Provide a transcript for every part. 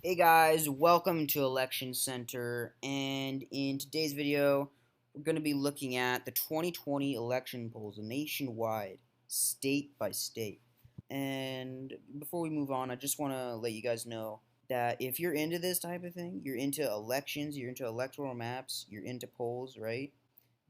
Hey guys, welcome to Election Center, and in today's video, we're going to be looking at the 2020 election polls nationwide, state by state. And before we move on, I just want to let you guys know that if you're into this type of thing, you're into elections, you're into electoral maps, you're into polls, right?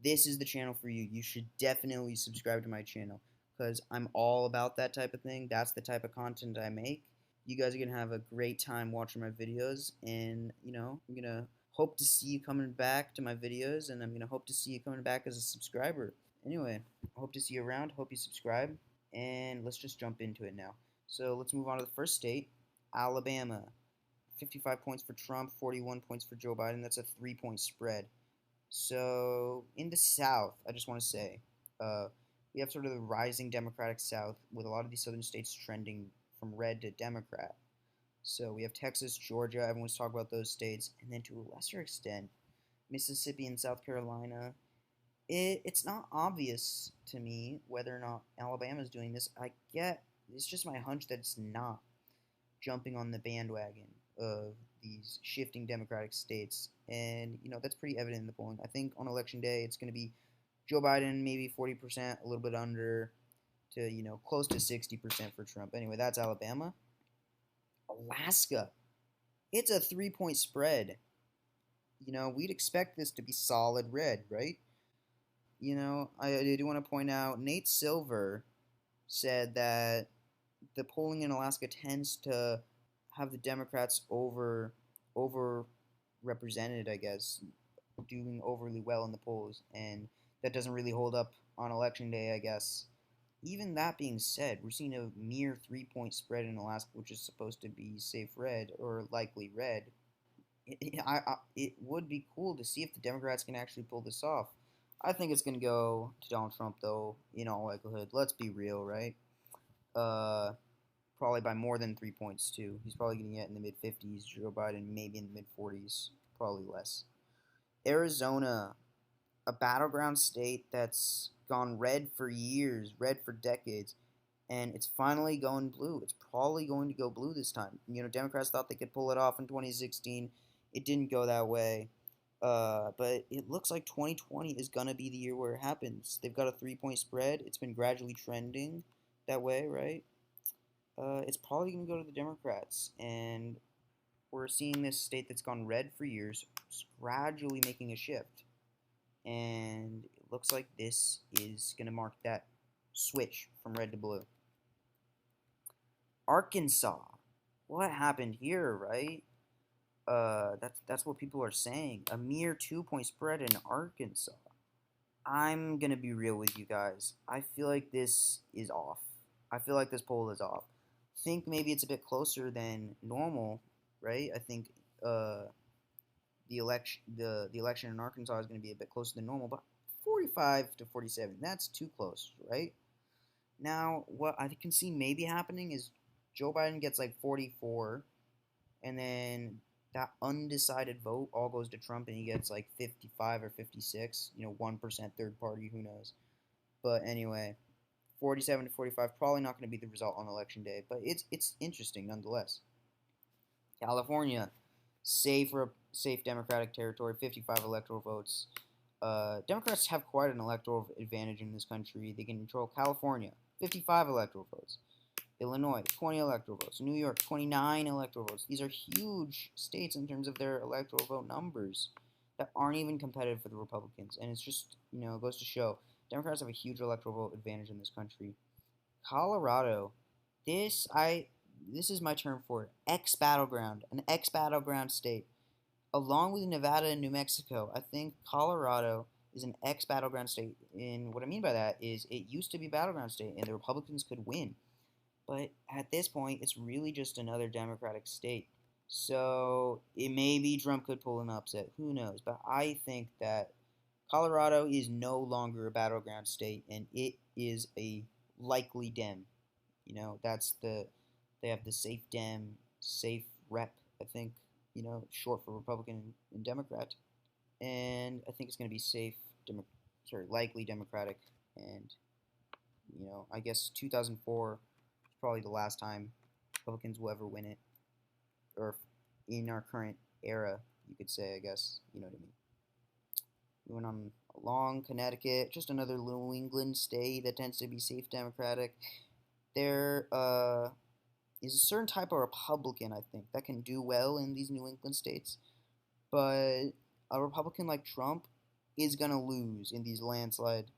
This is the channel for you. You should definitely subscribe to my channel because I'm all about that type of thing. That's the type of content I make. You guys are going to have a great time watching my videos, and I'm going to hope to see you coming back to my videos, and I'm going to hope to see you coming back as a subscriber. Anyway, I hope to see you around, hope you subscribe, and let's just jump into it now. So let's move on to the first state, Alabama. 55 points for Trump, 41 points for Joe Biden. That's a 3-point spread. So in the South, I just want to say, we have sort of the rising Democratic South, with a lot of these southern states trending from red to Democrat. So we have Texas, Georgia, everyone's talking about those states, and then to a lesser extent, Mississippi and South Carolina. It's not obvious to me whether or not Alabama's doing this. It's just my hunch that it's not jumping on the bandwagon of these shifting Democratic states, and that's pretty evident in the polling. I think on election day it's going to be Joe Biden maybe 40%, a little bit under, to close to 60% for Trump. Anyway, that's Alabama. Alaska, it's a 3-point spread. We'd expect this to be solid red, right? I do want to point out Nate Silver said that the polling in Alaska tends to have the Democrats over represented, I guess, doing overly well in the polls, and that doesn't really hold up on election day, I guess. Even that being said, we're seeing a mere 3-point spread in Alaska, which is supposed to be safe red or likely red. It would be cool to see if the Democrats can actually pull this off. I think it's going to go to Donald Trump, though, in all likelihood. Let's be real, right? Probably by more than 3 points, too. He's probably going to get in the mid-50s. Joe Biden maybe in the mid-40s, probably less. Arizona, a battleground state that's gone red for years, red for decades, and it's finally going blue. It's probably going to go blue this time. Democrats thought they could pull it off in 2016. It didn't go that way. But it looks like 2020 is going to be the year where it happens. They've got a 3-point spread. It's been gradually trending that way, right? It's probably going to go to the Democrats. And we're seeing this state that's gone red for years gradually making a shift. And it looks like this is going to mark that switch from red to blue. Arkansas. What happened here, right? That's what people are saying. A mere 2-point spread in Arkansas. I'm going to be real with you guys. I feel like this is off. I feel like this poll is off. I think maybe it's a bit closer than normal, right? I think the election in Arkansas is going to be a bit closer than normal, but 45 to 47, that's too close, right? Now, what I can see maybe happening is Joe Biden gets like 44, and then that undecided vote all goes to Trump, and he gets like 55 or 56, 1% third party, who knows. But anyway, 47 to 45, probably not going to be the result on election day, but it's interesting nonetheless. California, safe Democratic territory, 55 electoral votes. Democrats have quite an electoral advantage in this country. They can control California, 55 electoral votes. Illinois, 20 electoral votes. New York, 29 electoral votes. These are huge states in terms of their electoral vote numbers that aren't even competitive for the Republicans. And it's just, it goes to show Democrats have a huge electoral vote advantage in this country. Colorado, this is my term for it. Ex-battleground, an ex-battleground state. Along with Nevada and New Mexico, I think Colorado is an ex-battleground state. And what I mean by that is it used to be a battleground state, and the Republicans could win. But at this point, it's really just another Democratic state. So it may be Trump could pull an upset. Who knows? But I think that Colorado is no longer a battleground state, and it is a likely Dem. They have the safe Dem, safe rep, I think, short for Republican and Democrat. And I think it's going to be likely Democratic. And, I guess 2004 is probably the last time Republicans will ever win it. Or in our current era, you could say, I guess. You know what I mean. Moving on along, Connecticut, just another New England state that tends to be safe Democratic. There is a certain type of Republican, I think, that can do well in these New England states. But a Republican like Trump is going to lose in these landslide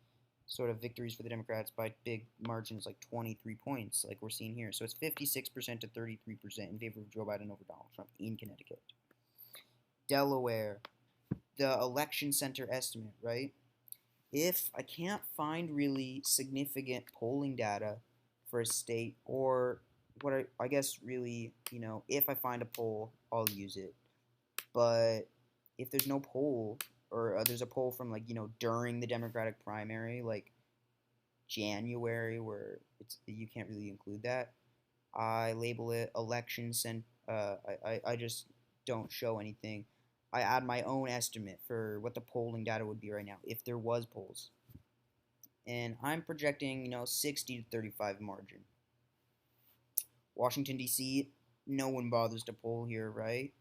sort of victories for the Democrats by big margins, like 23 points, like we're seeing here. So it's 56% to 33% in favor of Joe Biden over Donald Trump in Connecticut. Delaware, the election center estimate, right? If I can't find really significant polling data for a state, or what I guess really, if I find a poll, I'll use it. But if there's no poll, or there's a poll from during the Democratic primary, like January, where you can't really include that, I label it election I just don't show anything. I add my own estimate for what the polling data would be right now if there was polls, and I'm projecting 60 to 35 margin. Washington D.C., no one bothers to poll here, right?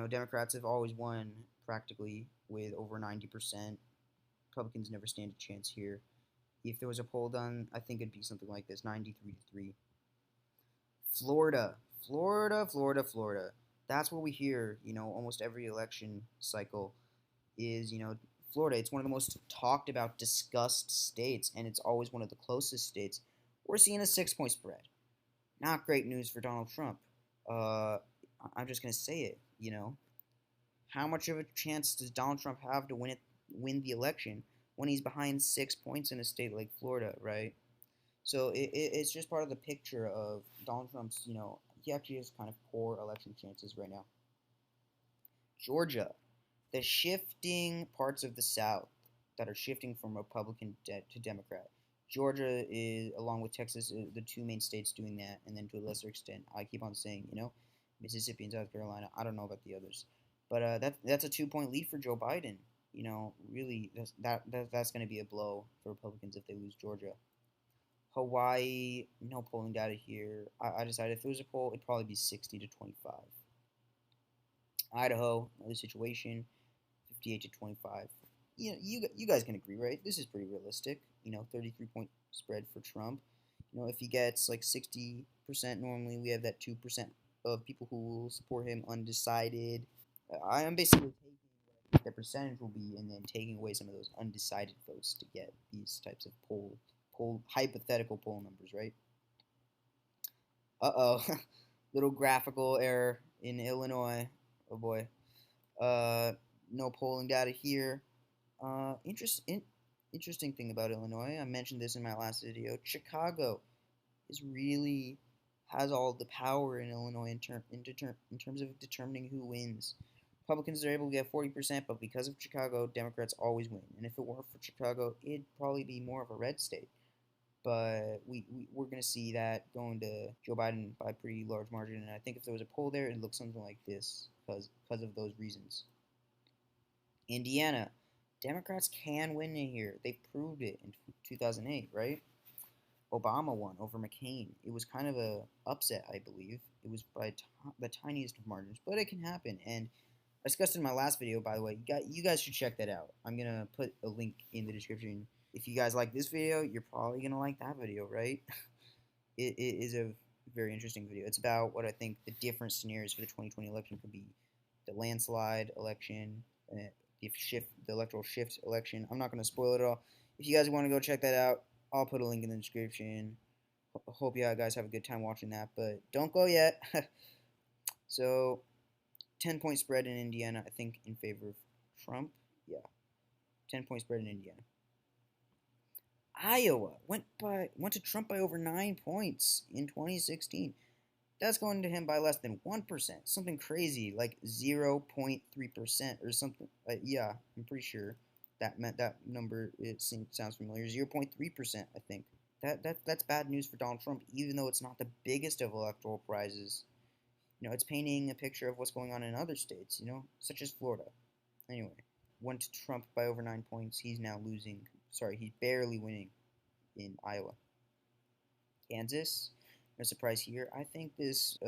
Democrats have always won practically with over 90%. Republicans never stand a chance here. If there was a poll done, I think it'd be something like this, 93 to 3. Florida. That's what we hear, almost every election cycle is, Florida. It's one of the most talked about, discussed states, and it's always one of the closest states. We're seeing a 6-point spread. Not great news for Donald Trump. I'm just going to say it, How much of a chance does Donald Trump have to win the election when he's behind 6 points in a state like Florida, right? So it's just part of the picture of Donald Trump's, he actually has kind of poor election chances right now. Georgia, the shifting parts of the South that are shifting from Republican to Democrat. Georgia is, along with Texas, the two main states doing that, and then to a lesser extent, I keep on saying, Mississippi and South Carolina. I don't know about the others, but that's a 2-point lead for Joe Biden. Really, that's going to be a blow for Republicans if they lose Georgia. Hawaii, no polling data here. I decided if there was a poll, it'd probably be 60 to 25. Idaho, another situation, 58 to 25. You guys can agree, right? This is pretty realistic. 33-point spread for Trump. If he gets like 60%, normally we have that 2% of people who will support him undecided. I am basically taking what the percentage will be and then taking away some of those undecided votes to get these types of hypothetical poll numbers, right? Little graphical error in Illinois. Oh boy. No polling data here. Interesting thing about Illinois, I mentioned this in my last video. Chicago has all the power in Illinois in terms of determining who wins. Republicans are able to get 40%, but because of Chicago, Democrats always win. And if it weren't for Chicago, it'd probably be more of a red state. But we're going to see that going to Joe Biden by a pretty large margin. And I think if there was a poll there, it'd look something like this because of those reasons. Indiana. Democrats can win in here. They proved it in 2008, right? Obama won over McCain. It was kind of a upset, I believe. It was by the tiniest of margins, but it can happen. And I discussed in my last video, by the way. You guys should check that out. I'm going to put a link in the description. If you guys like this video, you're probably going to like that video, right? It is a very interesting video. It's about what I think the different scenarios for the 2020 election could be. The landslide election, the electoral shift election. I'm not going to spoil it all. If you guys want to go check that out, I'll put a link in the description. Hope you guys have a good time watching that, but don't go yet. So, 10-point spread in Indiana, I think, in favor of Trump. Yeah, 10-point spread in Indiana. Iowa went to Trump by over 9 points in 2016. That's going to him by less than 1%. Something crazy, like 0.3% or something. Yeah, I'm pretty sure that meant that number. Sounds familiar. 0.3%, I think. That's bad news for Donald Trump, even though it's not the biggest of electoral prizes. It's painting a picture of what's going on in other states, such as Florida. Anyway, went to Trump by over 9 points. He's now losing. Sorry, he's barely winning in Iowa. Kansas, No surprise here. I think these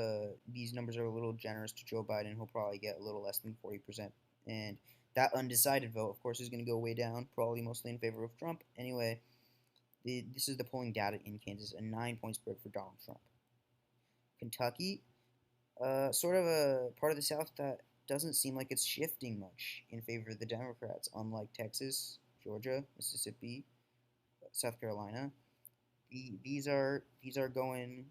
numbers are a little generous to Joe Biden. He'll probably get a little less than 40%. And that undecided vote, of course, is going to go way down, probably mostly in favor of Trump. Anyway, this is the polling data in Kansas, a 9-point spread for Donald Trump. Kentucky, sort of a part of the South that doesn't seem like it's shifting much in favor of the Democrats, unlike Texas, Georgia, Mississippi, South Carolina. These are going,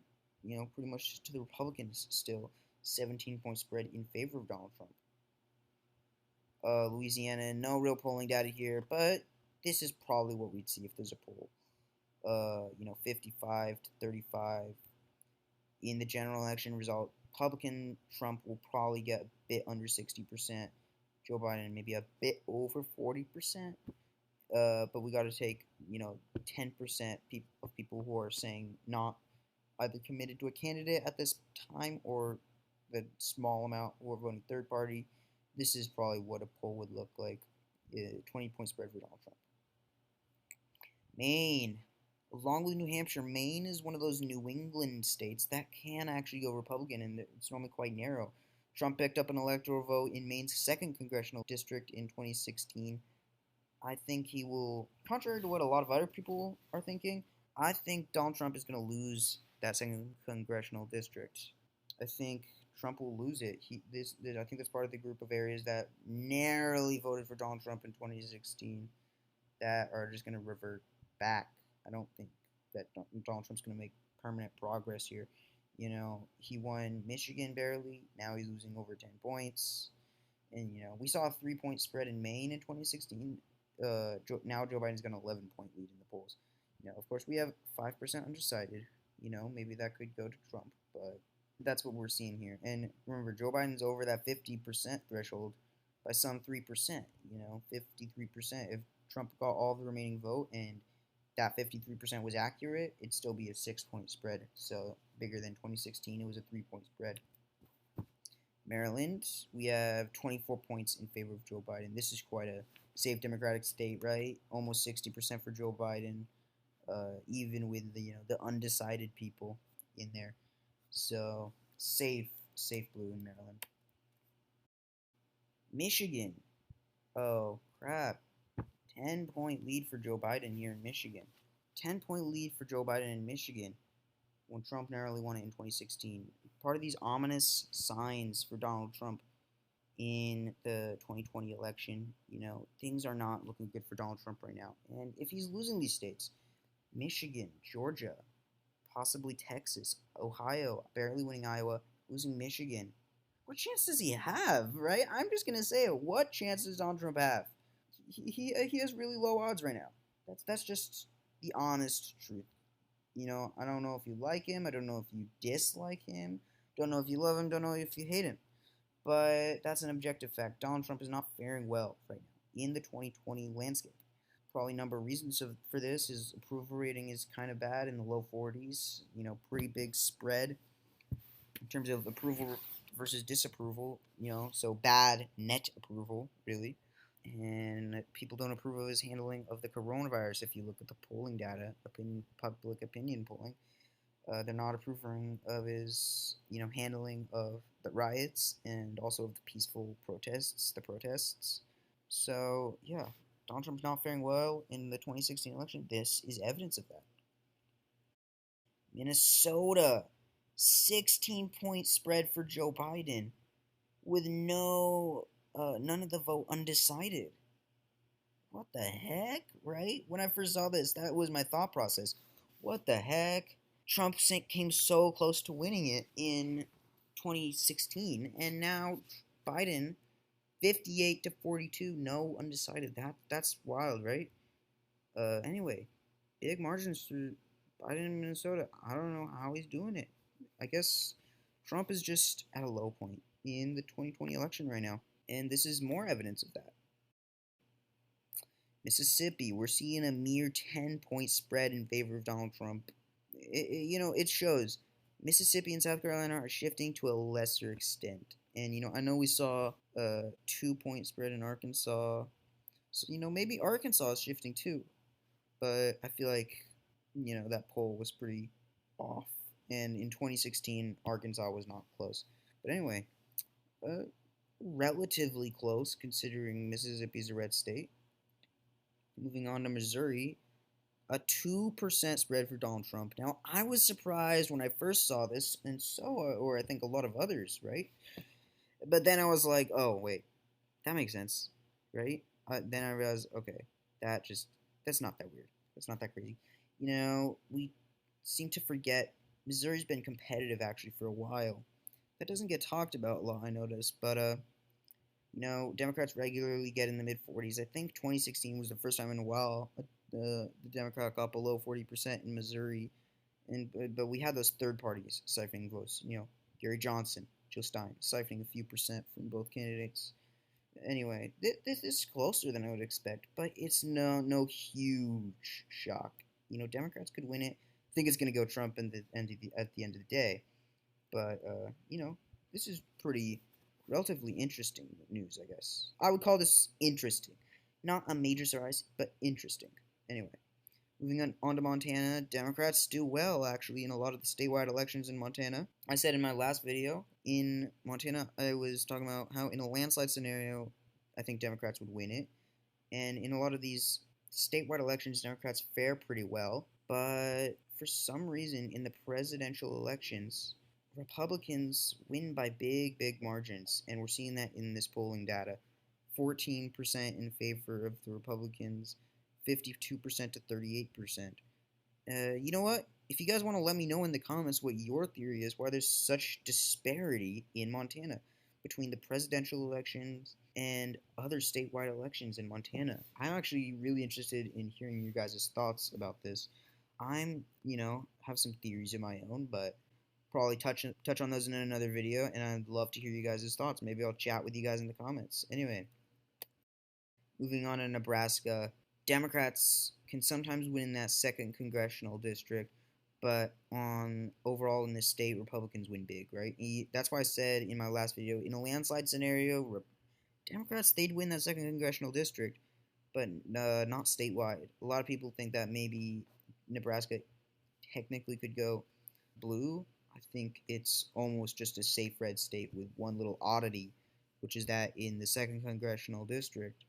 pretty much to the Republicans still. 17-point spread in favor of Donald Trump. Louisiana, no real polling data here, but this is probably what we'd see if there's a poll. 55 to 35 in the general election result. Republican Trump will probably get a bit under 60%. Joe Biden maybe a bit over 40%. But we got to take 10% of people who are saying not either committed to a candidate at this time or the small amount who are voting third party. This is probably what a poll would look like. 20-point spread for Donald Trump. Maine. Along with New Hampshire, Maine is one of those New England states that can actually go Republican, and it's normally quite narrow. Trump picked up an electoral vote in Maine's 2nd congressional district in 2016. I think he will, contrary to what a lot of other people are thinking, I think Donald Trump is going to lose that 2nd congressional district. I think Trump will lose it. I think that's part of the group of areas that narrowly voted for Donald Trump in 2016 that are just going to revert back. I don't think that Donald Trump's going to make permanent progress here. He won Michigan barely. Now he's losing over 10 points. And, we saw a 3-point spread in Maine in 2016. Now Joe Biden's got an 11-point lead in the polls. Of course, we have 5% undecided. Maybe that could go to Trump, but that's what we're seeing here. And remember, Joe Biden's over that 50% threshold by some 3%. 53%. If Trump got all the remaining vote and that 53% was accurate, it'd still be a 6-point spread. So bigger than 2016, it was a 3-point spread. Maryland, we have 24 points in favor of Joe Biden. This is quite a safe Democratic state, right? Almost 60% for Joe Biden, even with the undecided people in there. So safe blue in Maryland. Michigan, oh crap, 10-point lead for Joe Biden here in Michigan. 10-point lead for Joe Biden in Michigan when Trump narrowly won it in 2016. Part of these ominous signs for Donald Trump in the 2020 election, things are not looking good for Donald Trump right now. And if he's losing these states, Michigan, Georgia, possibly Texas, Ohio, barely winning Iowa, losing Michigan, what chance does he have, right? I'm just going to say it. What chance does Donald Trump have? He has really low odds right now. That's just the honest truth. I don't know if you like him. I don't know if you dislike him. Don't know if you love him. Don't know if you hate him. But that's an objective fact. Donald Trump is not faring well right now in the 2020 landscape. Probably a number of reasons for this. His approval rating is kind of bad in the low 40s. Pretty big spread in terms of approval versus disapproval. So bad net approval, really. And people don't approve of his handling of the coronavirus. If you look at the polling data, public opinion polling, they're not approving of his, handling of the riots and also of the peaceful protests, So, yeah, Donald Trump's not faring well in the 2016 election. This is evidence of that. Minnesota, 16-point spread for Joe Biden with none of the vote undecided. What the heck, right? When I first saw this, that was my thought process. What the heck? Trump came so close to winning it in 2016, and now Biden, 58 to 42, no undecided. That's wild, right? Anyway, big margins for Biden in Minnesota. I don't know how he's doing it. I guess Trump is just at a low point in the 2020 election right now, and this is more evidence of that. Mississippi, we're seeing a mere 10-point spread in favor of Donald Trump. It shows Mississippi and South Carolina are shifting to a lesser extent. And, I know we saw a 2-point spread in Arkansas. So, maybe Arkansas is shifting too. But I feel like, that poll was pretty off. and in 2016, Arkansas was not close. But anyway, relatively close considering Mississippi's a red state. Moving on to Missouri, a 2% spread for Donald Trump. Now, I was surprised when I first saw this, and or I think a lot of others, right? But then I was like, oh, wait, that makes sense, right? Then I realized, okay, that's not that weird. That's not that crazy. We seem to forget Missouri's been competitive actually for a while. That doesn't get talked about a lot, I notice, but Democrats regularly get in the mid 40s. I think 2016 was the first time in a while the Democrat got below 40% in Missouri, but we had those third parties siphoning votes. Gary Johnson, Joe Stein, siphoning a few percent from both candidates. Anyway, this is closer than I would expect, but it's no huge shock. Democrats could win it. I think it's going to go Trump at the end of the day, but this is pretty relatively interesting news, I guess. I would call this interesting. Not a major surprise, but interesting. Anyway, moving on to Montana, Democrats do well, actually, in a lot of the statewide elections in Montana. I said in my last video, in Montana, I was talking about how in a landslide scenario, I think Democrats would win it. And in a lot of these statewide elections, Democrats fare pretty well. But for some reason, in the presidential elections, Republicans win by big margins, and we're seeing that in this polling data. 14% in favor of the Republicans, 52% to 38%. You know what? If you guys want to let me know in the comments what your theory is, why there's such disparity in Montana between the presidential elections and other statewide elections in Montana. I'm actually really interested in hearing your guys' thoughts about this. Have some theories of my own, but probably touch on those in another video, and I'd love to hear you guys' thoughts. Maybe I'll chat with you guys in the comments. Anyway, moving on to Nebraska, Democrats can sometimes win that second congressional district, but overall in this state, Republicans win big, right? That's why I said in my last video, in a landslide scenario, Democrats, they'd win that second congressional district, but not statewide. A lot of people think that maybe Nebraska technically could go blue. I think it's almost just a safe red state with one little oddity, which is that in the second congressional district,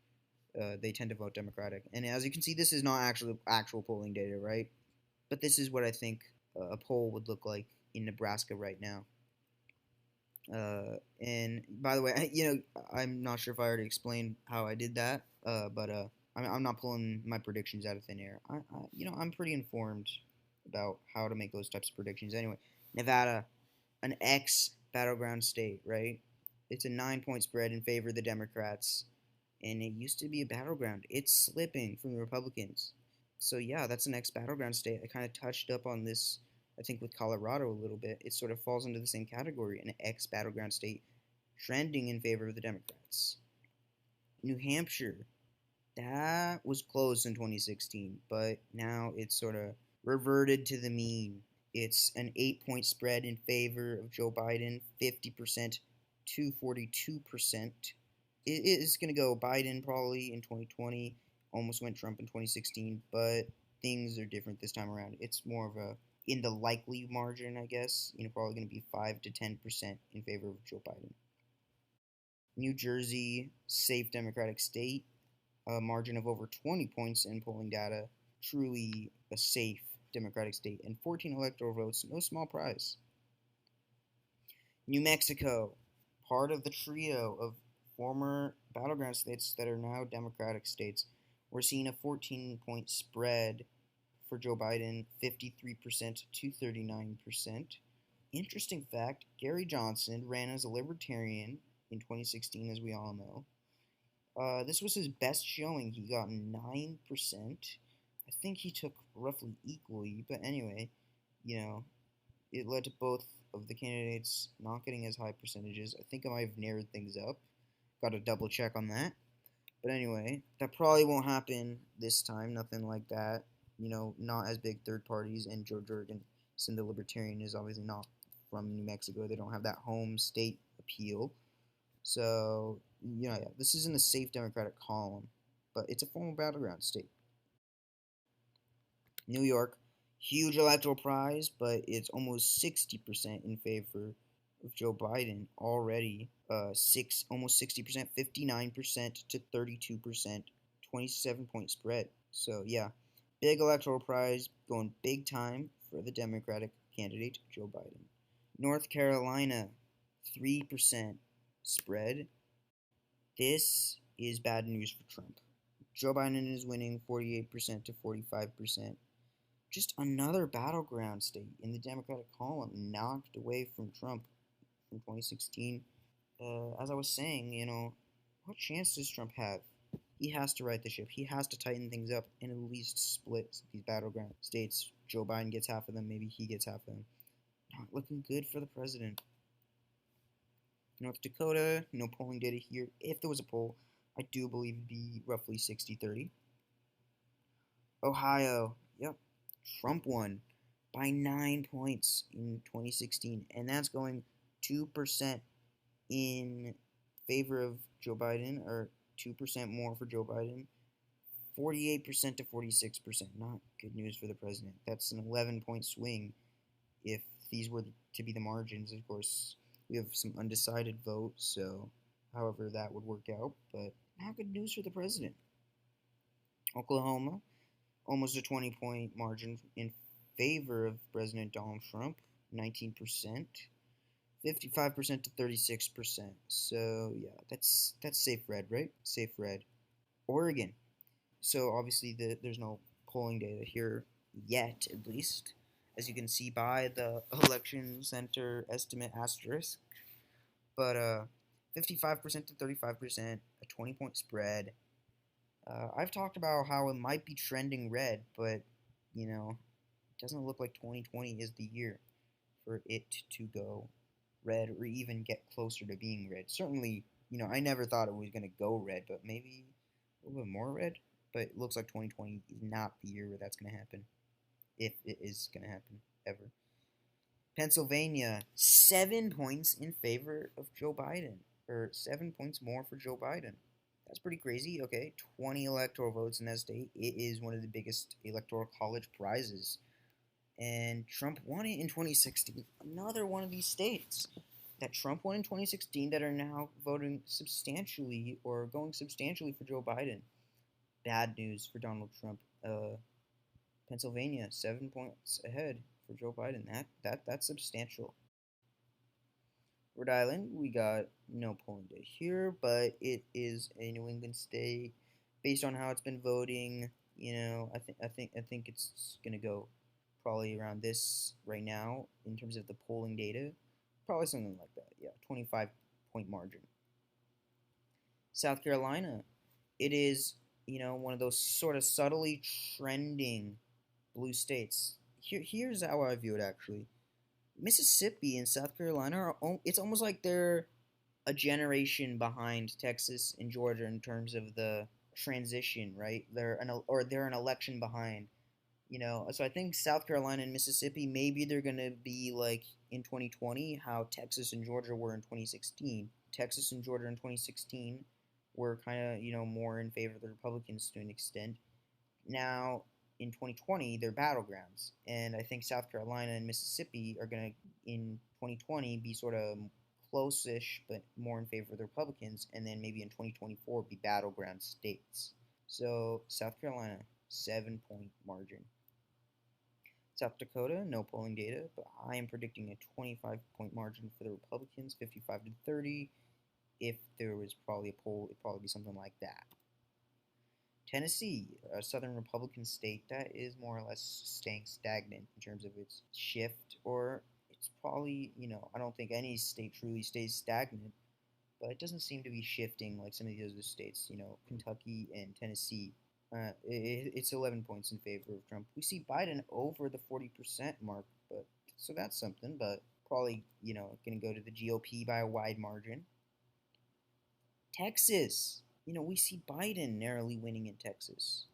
they tend to vote Democratic. And as you can see, this is not actual polling data, right? But this is what I think a poll would look like in Nebraska right now. And by the way, I'm not sure if I already explained how I did that, but I'm not pulling my predictions out of thin air. I'm pretty informed about how to make those types of predictions. Anyway, Nevada, an ex-battleground state, right? It's a 9-point spread in favor of the Democrats, and it used to be a battleground. It's slipping from the Republicans. So yeah, that's an ex-battleground state. I kind of touched up on this, I think, with Colorado a little bit. It sort of falls into the same category, an ex-battleground state trending in favor of the Democrats. New Hampshire, that was close in 2016, but now it's sort of reverted to the mean. It's an 8-point spread in favor of Joe Biden, 50% to 42%. It is going to go Biden probably in 2020, almost went Trump in 2016, but things are different this time around. It's more of a, in the likely margin, I guess, probably going to be 5 to 10% in favor of Joe Biden. New Jersey, safe Democratic state, a margin of over 20 points in polling data, truly a safe Democratic state, and 14 electoral votes, no small prize. New Mexico, part of the trio of former battleground states that are now Democratic states. We're seeing a 14-point spread for Joe Biden, 53% to 39%. Interesting fact, Gary Johnson ran as a Libertarian in 2016, as we all know. This was his best showing. He got 9%. I think he took roughly equally, but anyway, it led to both of the candidates not getting as high percentages. I think I might have narrowed things up. Got to double check on that. But anyway, that probably won't happen this time. Nothing like that. Not as big third parties, and Joe Jorgensen, the Libertarian, is obviously not from New Mexico. They don't have that home state appeal. So, yeah, this is in the safe Democratic column, but it's a former battleground state. New York, Huge electoral prize, but it's almost 60% in favor of Joe Biden already. Almost 60%, 59% to 32%, 27-point spread. So yeah, big electoral prize, going big time for the Democratic candidate Joe Biden. North Carolina, 3% spread. This is bad news for Trump. Joe Biden is winning 48% to 45%. Just another battleground state in the Democratic column, knocked away from Trump from 2016. As I was saying, what chance does Trump have? He has to right the ship. He has to tighten things up and at least split these battleground states. Joe Biden gets half of them. Maybe he gets half of them. Not looking good for the president. North Dakota, no polling data here. If there was a poll, I do believe it'd be roughly 60-30. Ohio, yep, Trump won by 9 points in 2016, and that's going 2% in favor of Joe Biden, or 2% more for Joe Biden. 48% to 46%. Not good news for the president. That's an 11-point swing if these were to be the margins. Of course, we have some undecided votes, so however that would work out, but not good news for the president. Oklahoma, almost a 20-point margin in favor of President Donald Trump, 19%, 55% to 36%. So yeah, that's safe red, right? Safe red. Oregon. So obviously there's no polling data here yet, at least, as you can see by the election center estimate asterisk. But 55% to 35%, a 20-point spread. I've talked about how it might be trending red, but it doesn't look like 2020 is the year for it to go red or even get closer to being red. Certainly, I never thought it was going to go red, but maybe a little bit more red. But it looks like 2020 is not the year where that's going to happen, if it is going to happen ever. Pennsylvania, 7 points in favor of Joe Biden, or 7 points more for Joe Biden. That's pretty crazy. Okay, 20 electoral votes in that state. It is one of the biggest electoral college prizes. And Trump won it in 2016. Another one of these states that Trump won in 2016 that are now voting substantially or going substantially for Joe Biden. Bad news for Donald Trump. Pennsylvania, 7 points ahead for Joe Biden. That's substantial. Rhode Island, we got no polling data here, but it is a New England state. Based on how it's been voting, I think it's gonna go probably around this right now in terms of the polling data. Probably something like that. Yeah, 25-point margin. South Carolina, it is one of those sort of subtly trending blue states. Here's how I view it actually. Mississippi and South Carolina it's almost like they're a generation behind Texas and Georgia in terms of the transition, right? They're an election behind, So I think South Carolina and Mississippi, maybe they're gonna be like in 2020 how Texas and Georgia were in 2016. Texas and Georgia in 2016 were kind of more in favor of the Republicans to an extent. Now in 2020 they're battlegrounds, and I think South Carolina and Mississippi are going to in 2020 be sort of close-ish but more in favor of the Republicans, and then maybe in 2024 be battleground states. So South Carolina, 7-point margin. South Dakota, no polling data, but I am predicting a 25-point margin for the Republicans, 55 to 30. If there was probably a poll, it'd probably be something like that. Tennessee, a southern Republican state that is more or less staying stagnant in terms of its shift, or it's probably, I don't think any state truly stays stagnant, but it doesn't seem to be shifting like some of the other states, Kentucky and Tennessee. It's 11 points in favor of Trump. We see Biden over the 40% mark, but so that's something, but probably, going to go to the GOP by a wide margin. Texas, we see Biden narrowly winning in Texas.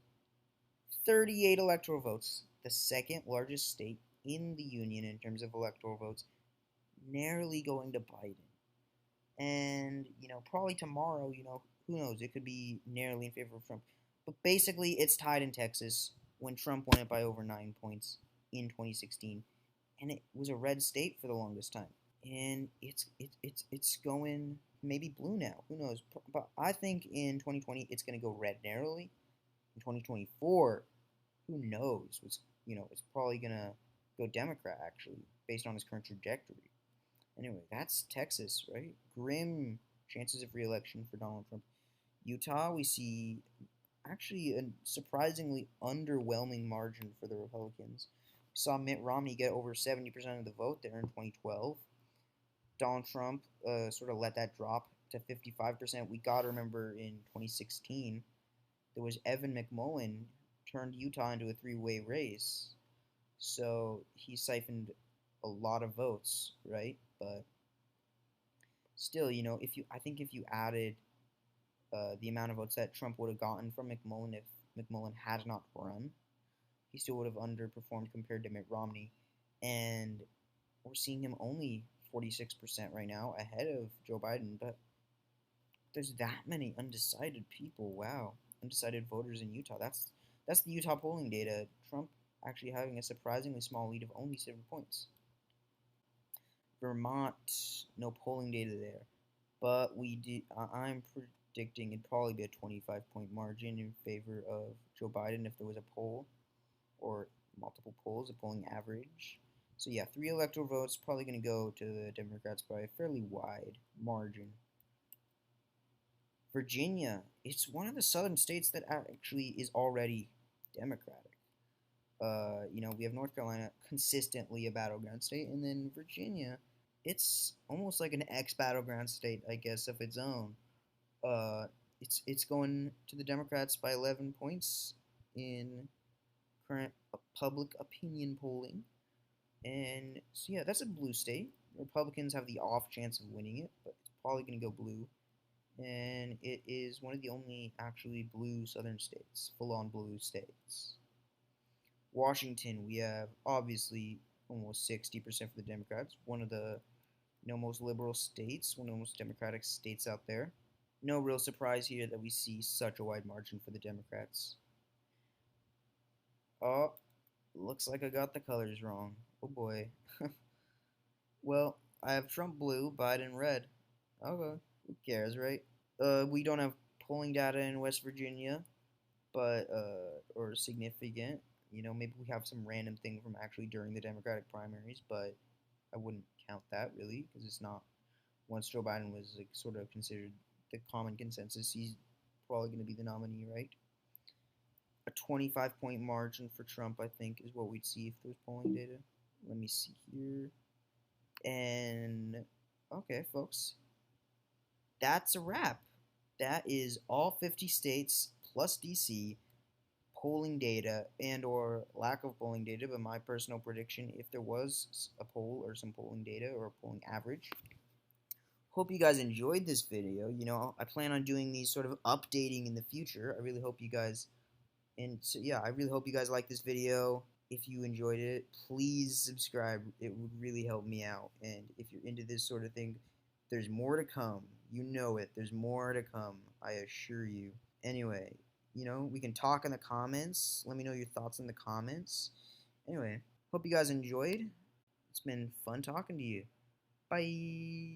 38 electoral votes, the second largest state in the union in terms of electoral votes, narrowly going to Biden. And, probably tomorrow, who knows, it could be narrowly in favor of Trump. But basically, it's tied in Texas when Trump won it by over 9 points. in 2016, and it was a red state for the longest time. And it's going maybe blue now. Who knows? But I think in 2020 it's going to go red narrowly. In 2024, who knows? It's probably going to go Democrat actually, based on his current trajectory. Anyway, that's Texas, right? Grim chances of re-election for Donald Trump. Utah, we see actually a surprisingly underwhelming margin for the Republicans. We saw Mitt Romney get over 70% of the vote there in 2012. Donald Trump sort of let that drop to 55%. We got to remember in 2016, there was Evan McMullin turned Utah into a three-way race. So he siphoned a lot of votes, right? But still, I think if you added the amount of votes that Trump would have gotten from McMullin if McMullin had not run, he still would have underperformed compared to Mitt Romney. And we're seeing him only 46% right now, ahead of Joe Biden. But there's that many undecided people. Wow, undecided voters in Utah. That's the Utah polling data. Trump actually having a surprisingly small lead of only 7 points. Vermont, no polling data there, but I'm predicting it'd probably be a 25-point margin in favor of Joe Biden if there was a poll or multiple polls, a polling average. So yeah, 3 electoral votes probably going to go to the Democrats by a fairly wide margin. Virginia, it's one of the southern states that actually is already Democratic. We have North Carolina, consistently a battleground state, and then Virginia, it's almost like an ex-battleground state, I guess, of its own. It's going to the Democrats by 11 points in current public opinion polling. And so yeah, that's a blue state. Republicans have the off chance of winning it, but it's probably going to go blue. And it is one of the only actually blue southern states, full-on blue states. Washington, we have obviously almost 60% for the Democrats, one of the most liberal states, one of the most democratic states out there. No real surprise here that we see such a wide margin for the Democrats. Oh, looks like I got the colors wrong. Oh boy. Well, I have Trump blue, Biden red. Okay, who cares, right? We don't have polling data in West Virginia, but or significant. Maybe we have some random thing from actually during the Democratic primaries, but I wouldn't count that really because it's not. Once Joe Biden was sort of considered the common consensus, he's probably going to be the nominee, right? A 25-point margin for Trump, I think, is what we'd see if there's polling data. Let me see here. And okay, folks, that's a wrap. That is all 50 states plus DC polling data and or lack of polling data, but my personal prediction, if there was a poll or some polling data or a polling average. Hope you guys enjoyed this video. I plan on doing these sort of updating in the future. I really hope you guys, and so yeah, I really hope you guys like this video. If you enjoyed it, please subscribe. It would really help me out. And if you're into this sort of thing, there's more to come. You know it. There's more to come. I assure you. Anyway, we can talk in the comments. Let me know your thoughts in the comments. Anyway, hope you guys enjoyed. It's been fun talking to you. Bye.